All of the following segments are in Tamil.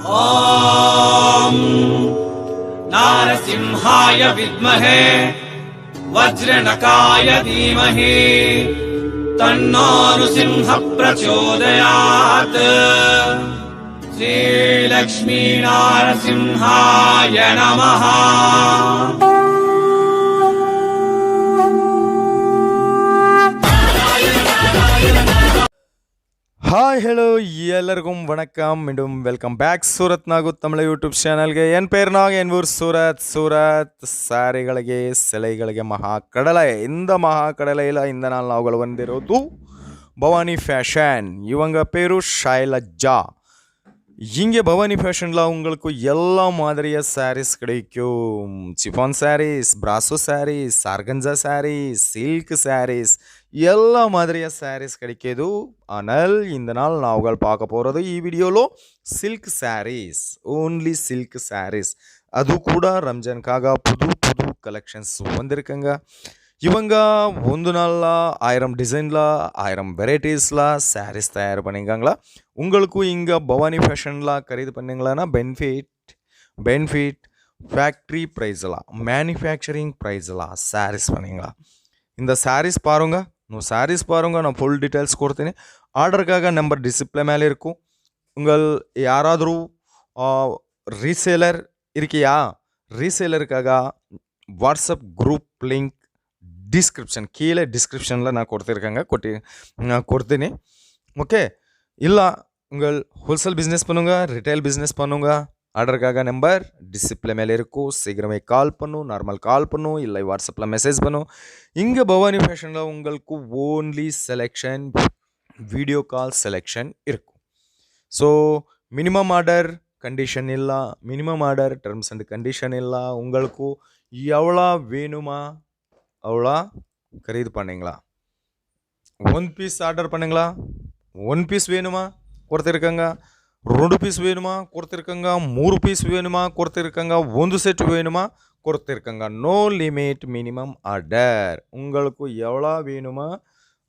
ॐ नारसिंहाय विद्महे वज्रनकाय धीमहि तन्नो नृसिंहः प्रचोदयात्। श्रीलक्ष्मी नारसिंहाय नमः। ಹಾಯ್ ಹೆಲೋ ಎಲ್ಲರಿಗೂ ವಣಕಂ மீண்டும் welcome back Surat Nagu Tamil YouTube ಚಾನಲ್ಗೆ என் பேர் நாக என் ஊர் சூரத் ಸಾರಿಗಳಿಗೆ சிலைಗಳಿಗೆ ಮಹಾಕಡಲೆ இந்த ಮಹಾಕಡಲೆயில் இந்த நாள் நாங்கள் வந்திರೋದು பவானி ஃபேஷன். இவங்க பேரு ஷைலஜா. இங்கே பவானி ஃபேஷனில் உங்களுக்கு எல்லா மாதிரிய சாரீஸ் கிடைக்கும். Chiffon sarees, brasso sarees, organza sarees, silk sarees, எல்லா மாதிரிய சாரீஸ் கிடைக்கிது. ஆனால் இந்த நாள் நாங்கள் பார்க்க போகிறது ಈ ವಿಡಿಯೋలో silk saris, only silk saris. ಅದು ಕೂಡ ರಂಜಾನ್ಕಾಗ புது புது கலெக்ஷன்ஸ் வந்திருக்குங்க. இவங்க ಒಂದು நாளில் 1000 டிசைனில் 1000 வெரைட்டிஸில் சாரீஸ் தயார் பண்ணிக்காங்களா. உங்களுக்கும் இங்கே பவானி ஃபேஷனில் கரீது பண்ணிங்களான்னா பெனிஃபிட் ஃபேக்ட்ரி ப்ரைஸில் மேனுஃபேக்சரிங் ப்ரைஸில் சாரீஸ் பண்ணிங்களா. இந்த சாரீஸ் பாருங்க, சாரீஸ் பாருங்க, நான் ஃபுல் டீட்டெயில்ஸ் ಕೊಡ್ತೀನಿ. ஆர்டருக்காக நம்பர் டிஸ்பிளே மேலே இருக்கும். உங்கள் யாராದರೂ ரீசேலர் இருக்கியா? ரீசேலருக்காக வாட்ஸ்அப் குரூப் லிங்க் டிஸ்கிரிப்ஷன் கீழே டிஸ்கிரிப்ஷனில் நான் கொடுத்தேன். ஓகே, இல்லை உங்கள் ஹோல்சேல் பிஸ்னஸ் பண்ணுங்க, ரிட்டைல் பிஸ்னஸ் பண்ணுங்க, ஆர்டருக்காக நம்பர் டிஸ்பிளே மேலே இருக்கும். சீக்கிரமே கால் பண்ணும், நார்மல் கால் பண்ணும், இல்லை வாட்ஸ்அப்பில் மெசேஜ் பண்ணும். இங்கே பவானி ஃபேஷனில் உங்களுக்கு only selection video call selection இருக்கும். ஸோ மினிமம் ஆர்டர் கண்டிஷன் இல்லை, minimum order terms and condition இல்லை. உங்களுக்கு எவ்வளோ வேணுமா அவ்வளோ கரீது பண்ணிங்களா. 1 பீஸ் ஆர்டர் பண்ணுங்களா. 1 பீஸ் வேணுமா கொடுத்துருக்கங்க, 2 பீஸ் வேணுமா கொடுத்துருக்கங்க, 3 பீஸ் வேணுமா கொடுத்துருக்கங்க, 1 செட் வேணுமா கொடுத்துருக்கங்க. No limit, minimum order. உங்களுக்கு எவ்வளோ வேணுமா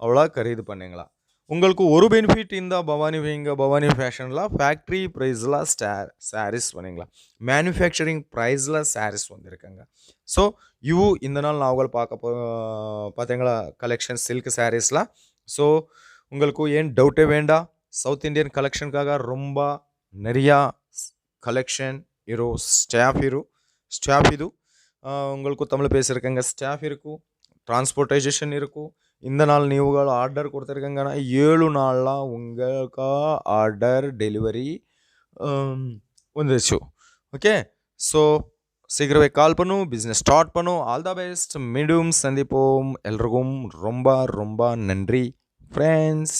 அவ்வளோ கரீது பண்ணுங்களா. உங்களுக்கு ஒரு பெனிஃபிட் இந்த பவானி ஃபேஷனில் ஃபேக்ட்ரி ப்ரைஸில் சாரீஸ் பண்ணிங்களா, மேனுஃபேக்சரிங் ப்ரைஸில் சாரீஸ் வந்திருக்காங்க. ஸோ இವು இந்த நாள் நாங்கள் பார்த்தீங்களா கலெக்ஷன் சில்க் சாரீஸில். ஸோ உங்களுக்கு ஏன் டவுட்டே வேண்டாம். சவுத் இண்டியன் கலெக்ஷனுக்காக ரொம்ப நிறையா கலெக்ஷன் இரு ஸ்டாஃப் இது உங்களுக்கு தமிழ் பேசியிருக்காங்க, ஸ்டாஃப் இருக்கும், டிரான்ஸ்போர்ட்டேஷன் இருக்கும். இந்த நாள் நீவுகள் ஆர்டர் கொடுத்துருக்கங்கன்னா 7 நாளில் உங்களுக்கு ஆர்டர் டெலிவரி வந்துருச்சு. ஓகே, ஸோ சீக்கிரமே கால் பண்ணும், பிஸ்னஸ் ஸ்டார்ட் பண்ணும். All the best. மீண்டும் சந்திப்போம். எல்லோருக்கும் ரொம்ப ரொம்ப நன்றி ஃப்ரெண்ட்ஸ்.